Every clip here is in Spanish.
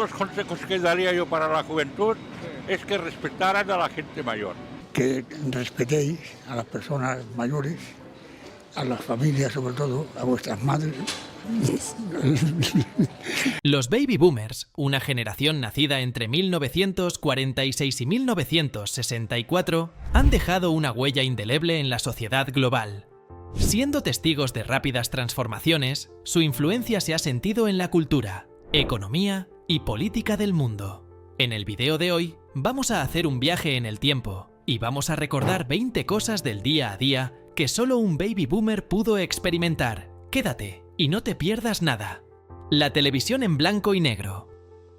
los consejos que daría yo para la juventud es que respetaran a la gente mayor. Que respetéis a las personas mayores, a las familias sobre todo, a vuestras madres. Los baby boomers, una generación nacida entre 1946 y 1964, han dejado una huella indeleble en la sociedad global. Siendo testigos de rápidas transformaciones, su influencia se ha sentido en la cultura, economía y política del mundo. En el video de hoy, vamos a hacer un viaje en el tiempo y vamos a recordar 20 cosas del día a día que solo un baby boomer pudo experimentar. Quédate y no te pierdas nada. La televisión en blanco y negro.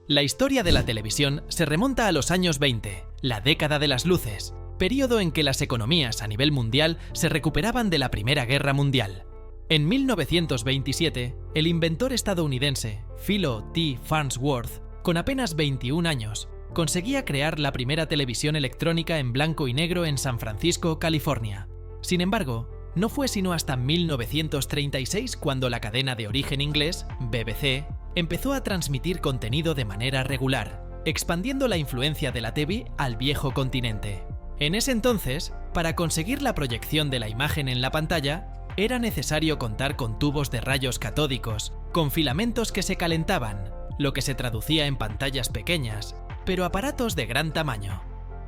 La historia de la televisión se remonta a los años 20, la década de las luces, período en que las economías a nivel mundial se recuperaban de la Primera Guerra Mundial. En 1927, el inventor estadounidense Philo T. Farnsworth, con apenas 21 años, conseguía crear la primera televisión electrónica en blanco y negro en San Francisco, California. Sin embargo, no fue sino hasta 1936 cuando la cadena de origen inglés, BBC, empezó a transmitir contenido de manera regular, expandiendo la influencia de la TV al viejo continente. En ese entonces, para conseguir la proyección de la imagen en la pantalla, era necesario contar con tubos de rayos catódicos, con filamentos que se calentaban, lo que se traducía en pantallas pequeñas, pero aparatos de gran tamaño.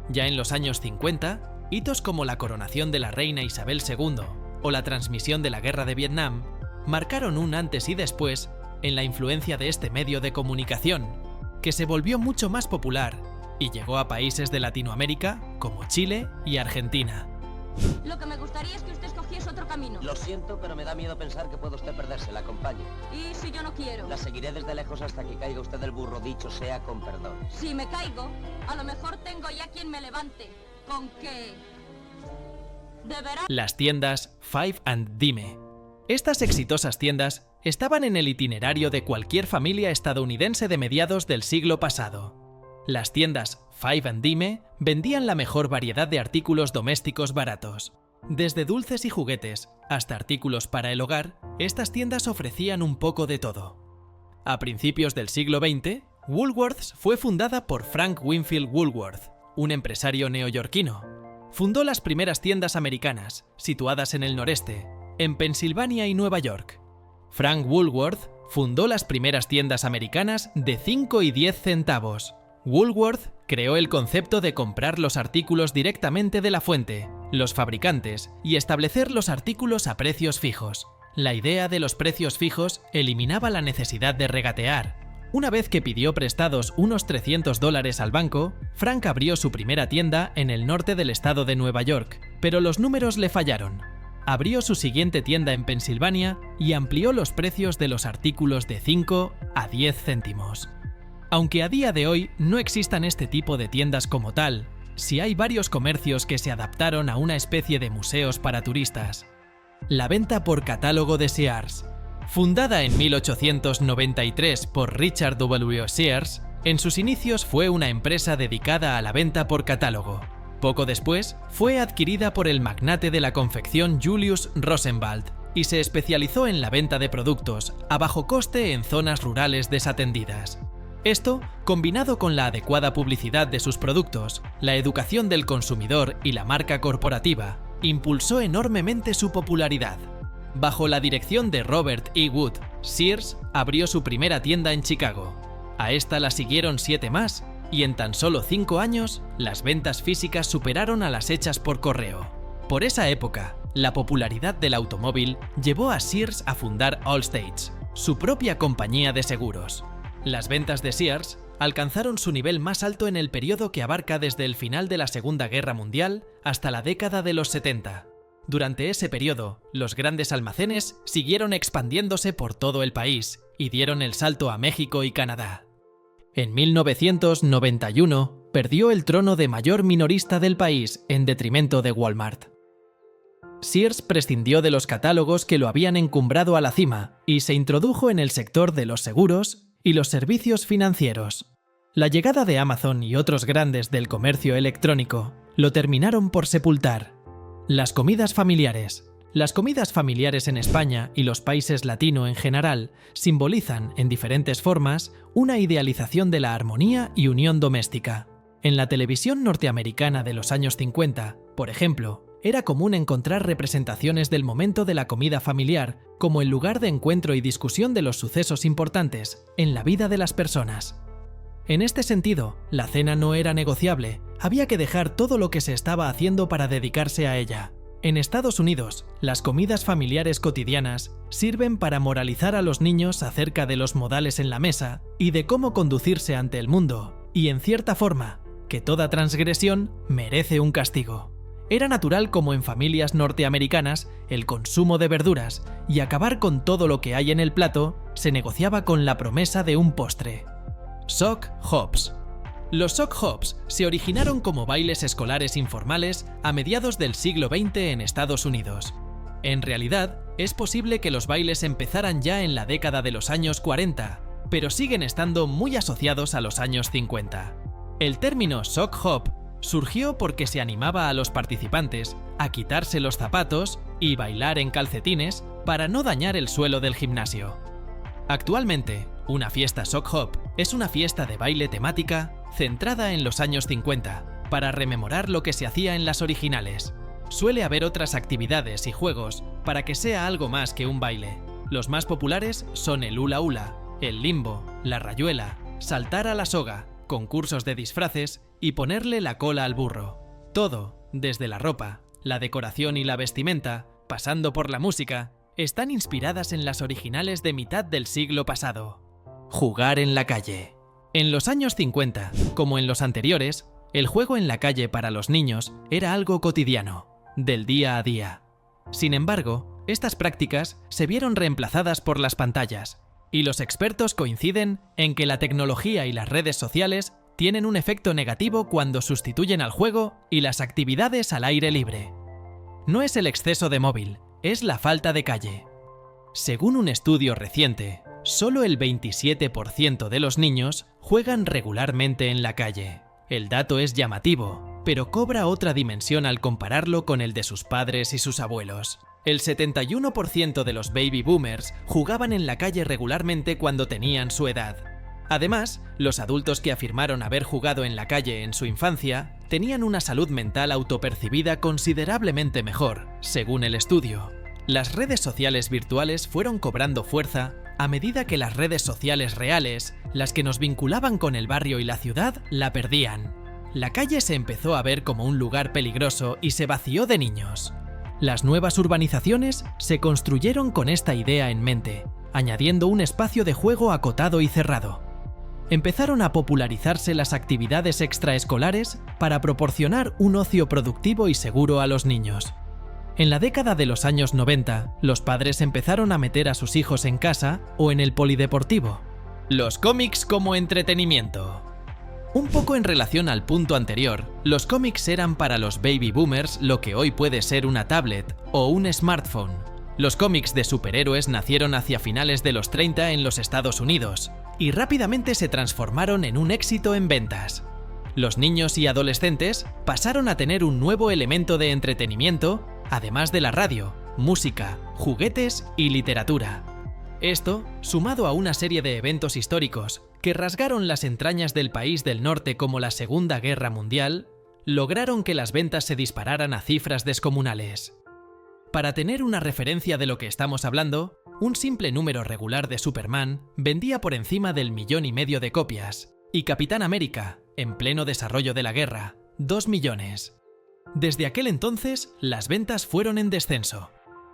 Ya en los años 50, hitos como la coronación de la reina Isabel II o la transmisión de la Guerra de Vietnam marcaron un antes y después en la influencia de este medio de comunicación, que se volvió mucho más popular y llegó a países de Latinoamérica como Chile y Argentina. Lo que me gustaría es que usted escogiese otro camino. Lo siento, pero me da miedo pensar que puede usted perderse. La acompañe. ¿Y si yo no quiero? La seguiré desde lejos hasta que caiga usted del burro, dicho sea con perdón. Si me caigo, a lo mejor tengo ya quien me levante. ¿Con qué? ¿Deberá? Las tiendas Five and Dime. Estas exitosas tiendas estaban en el itinerario de cualquier familia estadounidense de mediados del siglo pasado. Las tiendas Five and Dime vendían la mejor variedad de artículos domésticos baratos. Desde dulces y juguetes hasta artículos para el hogar, estas tiendas ofrecían un poco de todo. A principios del siglo XX, Woolworths fue fundada por Frank Winfield Woolworth, un empresario neoyorquino. Fundó las primeras tiendas americanas, situadas en el noreste, en Pensilvania y Nueva York. Frank Woolworth fundó las primeras tiendas americanas de 5 y 10 centavos. Woolworth creó el concepto de comprar los artículos directamente de la fuente, los fabricantes, y establecer los artículos a precios fijos. La idea de los precios fijos eliminaba la necesidad de regatear. Una vez que pidió prestados unos $300 al banco, Frank abrió su primera tienda en el norte del estado de Nueva York, pero los números le fallaron. Abrió su siguiente tienda en Pensilvania y amplió los precios de los artículos de 5 a 10 céntimos. Aunque a día de hoy no existan este tipo de tiendas como tal, sí hay varios comercios que se adaptaron a una especie de museos para turistas. La venta por catálogo de Sears. Fundada en 1893 por Richard W. Sears, en sus inicios fue una empresa dedicada a la venta por catálogo. Poco después, fue adquirida por el magnate de la confección Julius Rosenwald y se especializó en la venta de productos a bajo coste en zonas rurales desatendidas. Esto, combinado con la adecuada publicidad de sus productos, la educación del consumidor y la marca corporativa, impulsó enormemente su popularidad. Bajo la dirección de Robert E. Wood, Sears abrió su primera tienda en Chicago. A esta la siguieron 7 más, y en tan solo 5 años, las ventas físicas superaron a las hechas por correo. Por esa época, la popularidad del automóvil llevó a Sears a fundar Allstate, su propia compañía de seguros. Las ventas de Sears alcanzaron su nivel más alto en el periodo que abarca desde el final de la Segunda Guerra Mundial hasta la década de los 70. Durante ese periodo, los grandes almacenes siguieron expandiéndose por todo el país y dieron el salto a México y Canadá. En 1991, perdió el trono de mayor minorista del país en detrimento de Walmart. Sears prescindió de los catálogos que lo habían encumbrado a la cima y se introdujo en el sector de los seguros y los servicios financieros. La llegada de Amazon y otros grandes del comercio electrónico lo terminaron por sepultar. Las comidas familiares, Las comidas familiares en España y los países latino en general simbolizan, en diferentes formas, una idealización de la armonía y unión doméstica. En la televisión norteamericana de los años 50, por ejemplo, era común encontrar representaciones del momento de la comida familiar como el lugar de encuentro y discusión de los sucesos importantes en la vida de las personas. En este sentido, la cena no era negociable, había que dejar todo lo que se estaba haciendo para dedicarse a ella. En Estados Unidos, las comidas familiares cotidianas sirven para moralizar a los niños acerca de los modales en la mesa y de cómo conducirse ante el mundo, y en cierta forma, que toda transgresión merece un castigo. Era natural como en familias norteamericanas el consumo de verduras y acabar con todo lo que hay en el plato se negociaba con la promesa de un postre. Sock Hops. Los Sock Hops se originaron como bailes escolares informales a mediados del siglo XX en Estados Unidos. En realidad, es posible que los bailes empezaran ya en la década de los años 40, pero siguen estando muy asociados a los años 50. El término Sock Hop surgió porque se animaba a los participantes a quitarse los zapatos y bailar en calcetines para no dañar el suelo del gimnasio. Actualmente, una fiesta Sock Hop es una fiesta de baile temática centrada en los años 50, para rememorar lo que se hacía en las originales. Suele haber otras actividades y juegos para que sea algo más que un baile. Los más populares son el hula hula, el limbo, la rayuela, saltar a la soga, concursos de disfraces y ponerle la cola al burro. Todo, desde la ropa, la decoración y la vestimenta, pasando por la música, están inspiradas en las originales de mitad del siglo pasado. Jugar en la calle. En los años 50, como en los anteriores, el juego en la calle para los niños era algo cotidiano, del día a día. Sin embargo, estas prácticas se vieron reemplazadas por las pantallas, y los expertos coinciden en que la tecnología y las redes sociales tienen un efecto negativo cuando sustituyen al juego y las actividades al aire libre. No es el exceso de móvil, es la falta de calle. Según un estudio reciente, solo el 27% de los niños juegan regularmente en la calle. El dato es llamativo, pero cobra otra dimensión al compararlo con el de sus padres y sus abuelos. El 71% de los baby boomers jugaban en la calle regularmente cuando tenían su edad. Además, los adultos que afirmaron haber jugado en la calle en su infancia tenían una salud mental autopercibida considerablemente mejor, según el estudio. Las redes sociales virtuales fueron cobrando fuerza a medida que las redes sociales reales, las que nos vinculaban con el barrio y la ciudad, la perdían. La calle se empezó a ver como un lugar peligroso y se vació de niños. Las nuevas urbanizaciones se construyeron con esta idea en mente, añadiendo un espacio de juego acotado y cerrado. Empezaron a popularizarse las actividades extraescolares para proporcionar un ocio productivo y seguro a los niños. En la década de los años 90, los padres empezaron a meter a sus hijos en casa o en el polideportivo. Los cómics como entretenimiento. Un poco en relación al punto anterior, los cómics eran para los baby boomers lo que hoy puede ser una tablet o un smartphone. Los cómics de superhéroes nacieron hacia finales de los 30 en los Estados Unidos y rápidamente se transformaron en un éxito en ventas. Los niños y adolescentes pasaron a tener un nuevo elemento de entretenimiento, además de la radio, música, juguetes y literatura. Esto, sumado a una serie de eventos históricos que rasgaron las entrañas del país del norte como la Segunda Guerra Mundial, lograron que las ventas se dispararan a cifras descomunales. Para tener una referencia de lo que estamos hablando, un simple número regular de Superman vendía por encima del 1,5 millones de copias, y Capitán América, en pleno desarrollo de la guerra, 2 millones. Desde aquel entonces, las ventas fueron en descenso.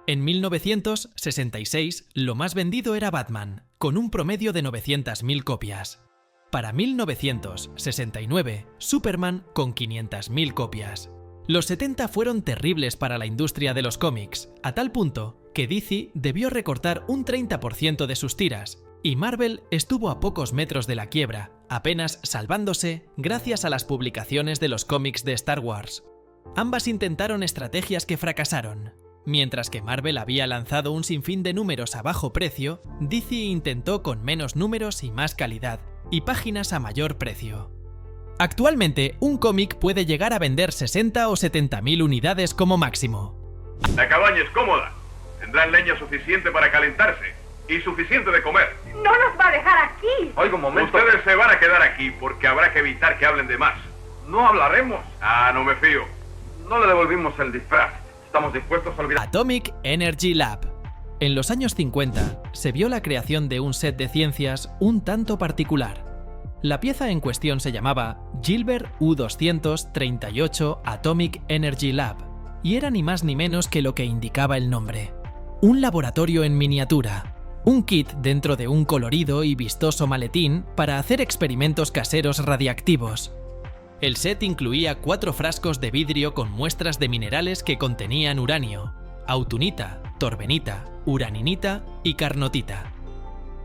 En 1966, lo más vendido era Batman, con un promedio de 900.000 copias. Para 1969, Superman con 500.000 copias. Los 70 fueron terribles para la industria de los cómics, a tal punto que DC debió recortar un 30% de sus tiras, y Marvel estuvo a pocos metros de la quiebra, apenas salvándose gracias a las publicaciones de los cómics de Star Wars. Ambas intentaron estrategias que fracasaron. Mientras que Marvel había lanzado un sinfín de números a bajo precio, DC intentó con menos números y más calidad, y páginas a mayor precio. Actualmente, un cómic puede llegar a vender 60 o 70.000 unidades como máximo. La cabaña es cómoda. Tendrán leña suficiente para calentarse y suficiente de comer. No nos va a dejar aquí. Oiga, un momento. Ustedes se van a quedar aquí porque habrá que evitar que hablen de más. No hablaremos. Ah, no me fío. No le devolvimos el disfraz. Estamos dispuestos a olvidar. Atomic Energy Lab. En los años 50 se vio la creación de un set de ciencias un tanto particular. La pieza en cuestión se llamaba Gilbert U-238 Atomic Energy Lab y era ni más ni menos que lo que indicaba el nombre. Un laboratorio en miniatura, un kit dentro de un colorido y vistoso maletín para hacer experimentos caseros radiactivos. El set incluía 4 frascos de vidrio con muestras de minerales que contenían uranio, autunita, torbenita, uraninita y carnotita.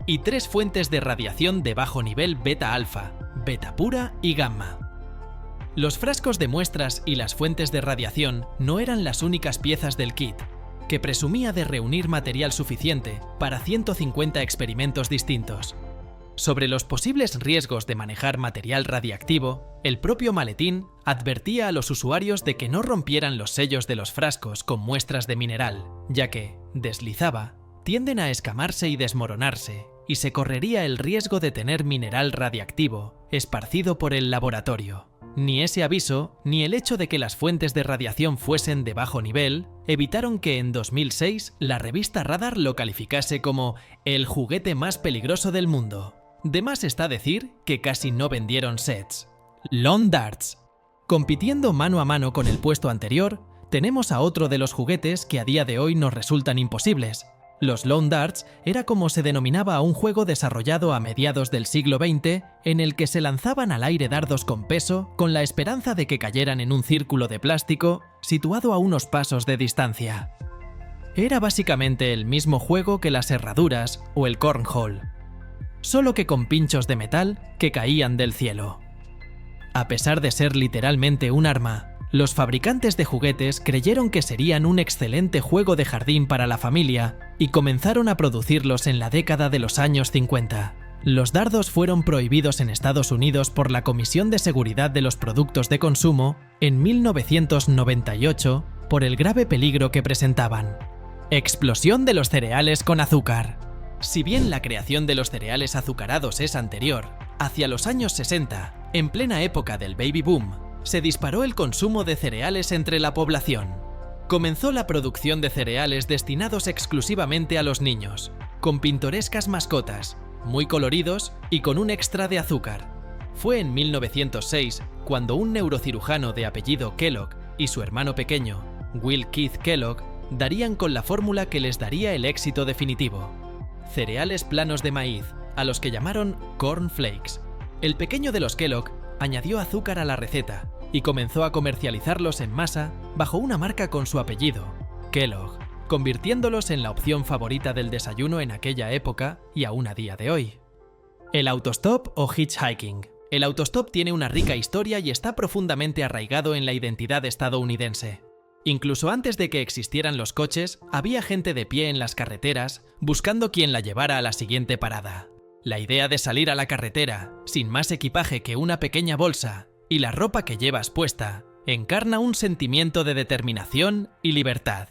Y 3 fuentes de radiación de bajo nivel beta-alfa, beta pura y gamma. Los frascos de muestras y las fuentes de radiación no eran las únicas piezas del kit, que presumía de reunir material suficiente para 150 experimentos distintos. Sobre los posibles riesgos de manejar material radiactivo, el propio maletín advertía a los usuarios de que no rompieran los sellos de los frascos con muestras de mineral, ya que, deslizaba, tienden a escamarse y desmoronarse, y se correría el riesgo de tener mineral radiactivo esparcido por el laboratorio. Ni ese aviso, ni el hecho de que las fuentes de radiación fuesen de bajo nivel, evitaron que en 2006 la revista Radar lo calificase como el juguete más peligroso del mundo. De más está decir que casi no vendieron sets. Lawn Darts. Compitiendo mano a mano con el puesto anterior, tenemos a otro de los juguetes que a día de hoy nos resultan imposibles. Los Lawn Darts era como se denominaba a un juego desarrollado a mediados del siglo XX en el que se lanzaban al aire dardos con peso con la esperanza de que cayeran en un círculo de plástico situado a unos pasos de distancia. Era básicamente el mismo juego que las herraduras o el cornhole, solo que con pinchos de metal que caían del cielo. A pesar de ser literalmente un arma, los fabricantes de juguetes creyeron que serían un excelente juego de jardín para la familia y comenzaron a producirlos en la década de los años 50. Los dardos fueron prohibidos en Estados Unidos por la Comisión de Seguridad de los Productos de Consumo en 1998 por el grave peligro que presentaban. Explosión de los cereales con azúcar. Si bien la creación de los cereales azucarados es anterior, hacia los años 60, en plena época del baby boom, se disparó el consumo de cereales entre la población. Comenzó la producción de cereales destinados exclusivamente a los niños, con pintorescas mascotas, muy coloridos y con un extra de azúcar. Fue en 1906 cuando un neurocirujano de apellido Kellogg y su hermano pequeño, Will Keith Kellogg, darían con la fórmula que les daría el éxito definitivo. Cereales planos de maíz, a los que llamaron Corn Flakes. El pequeño de los Kellogg añadió azúcar a la receta y comenzó a comercializarlos en masa bajo una marca con su apellido, Kellogg, convirtiéndolos en la opción favorita del desayuno en aquella época y aún a día de hoy. El autostop o hitchhiking. El autostop tiene una rica historia y está profundamente arraigado en la identidad estadounidense. Incluso antes de que existieran los coches, había gente de pie en las carreteras buscando quien la llevara a la siguiente parada. La idea de salir a la carretera, sin más equipaje que una pequeña bolsa y la ropa que llevas puesta, encarna un sentimiento de determinación y libertad.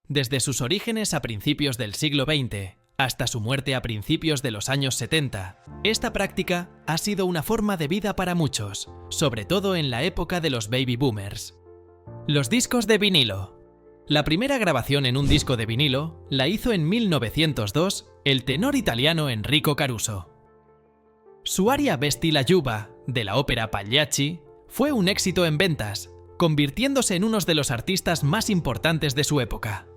Desde sus orígenes a principios del siglo XX hasta su muerte a principios de los años 70, esta práctica ha sido una forma de vida para muchos, sobre todo en la época de los baby boomers. Los discos de vinilo. La primera grabación en un disco de vinilo la hizo en 1902 el tenor italiano Enrico Caruso. Su aria Vesti la Giuba, de la ópera Pagliacci, fue un éxito en ventas, convirtiéndose en uno de los artistas más importantes de su época.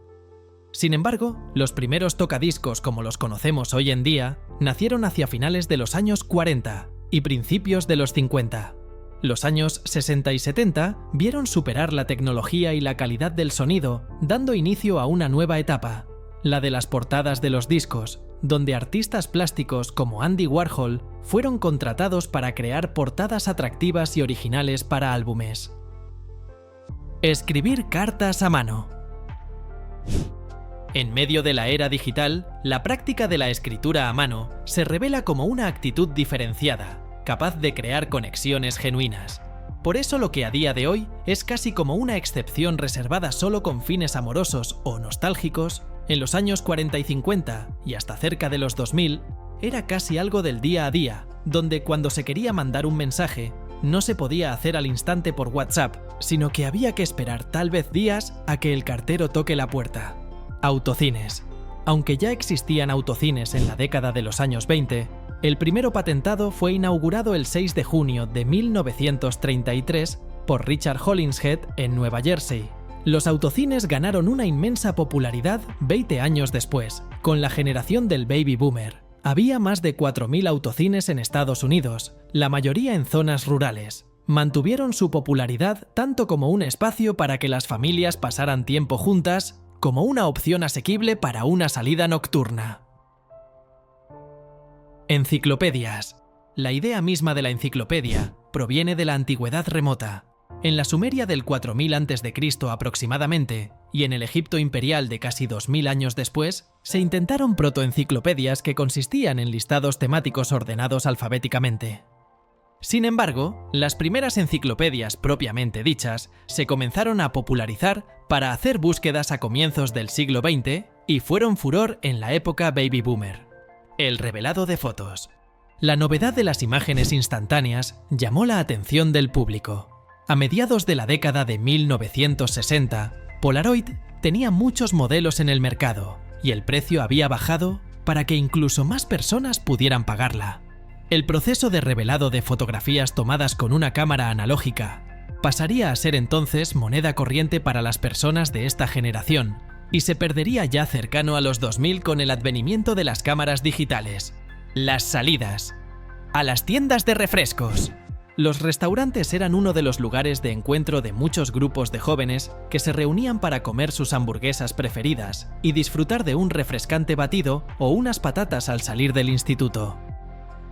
Sin embargo, los primeros tocadiscos como los conocemos hoy en día nacieron hacia finales de los años 40 y principios de los 50. Los años 60 y 70 vieron superar la tecnología y la calidad del sonido, dando inicio a una nueva etapa, la de las portadas de los discos, donde artistas plásticos como Andy Warhol fueron contratados para crear portadas atractivas y originales para álbumes. Escribir cartas a mano. En medio de la era digital, la práctica de la escritura a mano se revela como una actitud diferenciada, capaz de crear conexiones genuinas. Por eso lo que a día de hoy es casi como una excepción reservada solo con fines amorosos o nostálgicos, en los años 40 y 50 y hasta cerca de los 2000, era casi algo del día a día, donde cuando se quería mandar un mensaje, no se podía hacer al instante por WhatsApp, sino que había que esperar tal vez días a que el cartero toque la puerta. Autocines. Aunque ya existían autocines en la década de los años 20, el primero patentado fue inaugurado el 6 de junio de 1933 por Richard Hollingshead en Nueva Jersey. Los autocines ganaron una inmensa popularidad 20 años después, con la generación del Baby Boomer. Había más de 4.000 autocines en Estados Unidos, la mayoría en zonas rurales. Mantuvieron su popularidad tanto como un espacio para que las familias pasaran tiempo juntas, como una opción asequible para una salida nocturna. Enciclopedias. La idea misma de la enciclopedia proviene de la antigüedad remota. En la Sumeria del 4000 a.C. aproximadamente, y en el Egipto imperial de casi 2000 años después, se intentaron protoenciclopedias que consistían en listados temáticos ordenados alfabéticamente. Sin embargo, las primeras enciclopedias propiamente dichas se comenzaron a popularizar para hacer búsquedas a comienzos del siglo XX y fueron furor en la época Baby Boomer. El revelado de fotos. La novedad de las imágenes instantáneas llamó la atención del público. A mediados de la década de 1960, Polaroid tenía muchos modelos en el mercado y el precio había bajado para que incluso más personas pudieran pagarla. El proceso de revelado de fotografías tomadas con una cámara analógica pasaría a ser entonces moneda corriente para las personas de esta generación y se perdería ya cercano a los 2000 con el advenimiento de las cámaras digitales. Las salidas. A las tiendas de refrescos. Los restaurantes eran uno de los lugares de encuentro de muchos grupos de jóvenes que se reunían para comer sus hamburguesas preferidas y disfrutar de un refrescante batido o unas patatas al salir del instituto.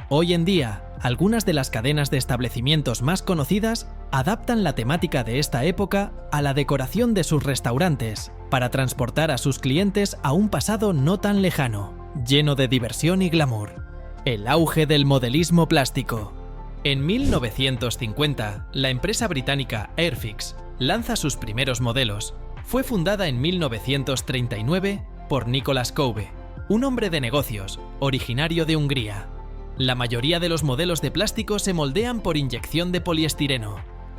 Hoy en día, algunas de las cadenas de establecimientos más conocidas adaptan la temática de esta época a la decoración de sus restaurantes para transportar a sus clientes a un pasado no tan lejano, lleno de diversión y glamour. El auge del modelismo plástico. En 1950, la empresa británica Airfix lanza sus primeros modelos. Fue fundada en 1939 por Nicholas Kobe, un hombre de negocios, originario de Hungría. La mayoría de los modelos de plástico se moldean por inyección de poliestireno,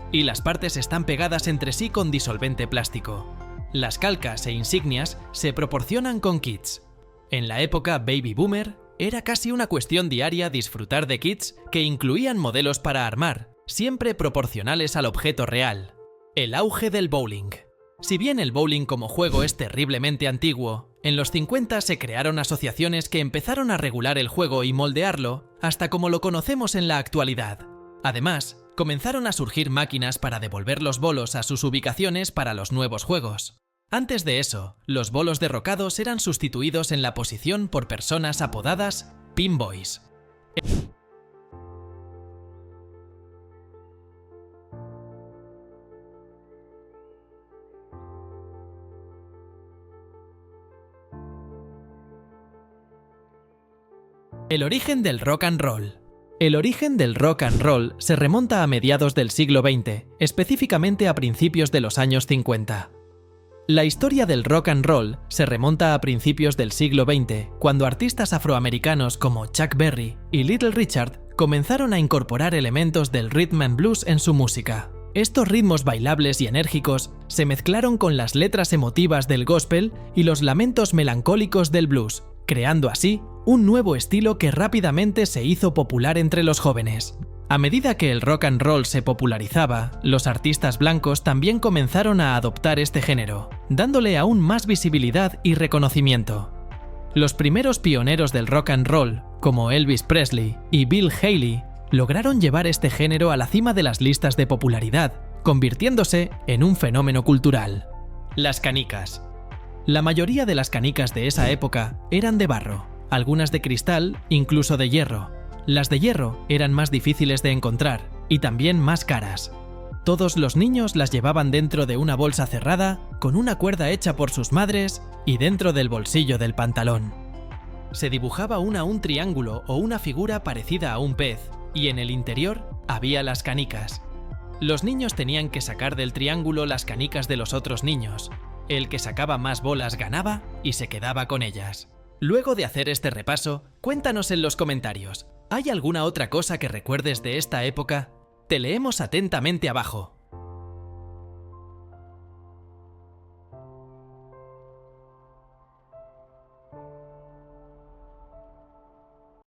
y las partes están pegadas entre sí con disolvente plástico. Las calcas e insignias se proporcionan con kits. En la época Baby Boomer, era casi una cuestión diaria disfrutar de kits que incluían modelos para armar, siempre proporcionales al objeto real. El auge del bowling. Si bien el bowling como juego es terriblemente antiguo, en los 50 se crearon asociaciones que empezaron a regular el juego y moldearlo hasta como lo conocemos en la actualidad. Además, comenzaron a surgir máquinas para devolver los bolos a sus ubicaciones para los nuevos juegos. Antes de eso, los bolos derrocados eran sustituidos en la posición por personas apodadas pinboys. El origen del rock and roll. El origen del rock and roll se remonta a mediados del siglo XX, específicamente a principios de los años 50. La historia del rock and roll se remonta a principios del siglo XX, cuando artistas afroamericanos como Chuck Berry y Little Richard comenzaron a incorporar elementos del rhythm and blues en su música. Estos ritmos bailables y enérgicos se mezclaron con las letras emotivas del gospel y los lamentos melancólicos del blues, creando así un nuevo estilo que rápidamente se hizo popular entre los jóvenes. A medida que el rock and roll se popularizaba, los artistas blancos también comenzaron a adoptar este género, dándole aún más visibilidad y reconocimiento. Los primeros pioneros del rock and roll, como Elvis Presley y Bill Haley, lograron llevar este género a la cima de las listas de popularidad, convirtiéndose en un fenómeno cultural. Las canicas. La mayoría de las canicas de esa época eran de barro, algunas de cristal, incluso de hierro. Las de hierro eran más difíciles de encontrar y también más caras. Todos los niños las llevaban dentro de una bolsa cerrada, con una cuerda hecha por sus madres y dentro del bolsillo del pantalón. Se dibujaba un triángulo o una figura parecida a un pez, y en el interior había las canicas. Los niños tenían que sacar del triángulo las canicas de los otros niños. El que sacaba más bolas ganaba y se quedaba con ellas. Luego de hacer este repaso, cuéntanos en los comentarios, ¿hay alguna otra cosa que recuerdes de esta época? Te leemos atentamente abajo.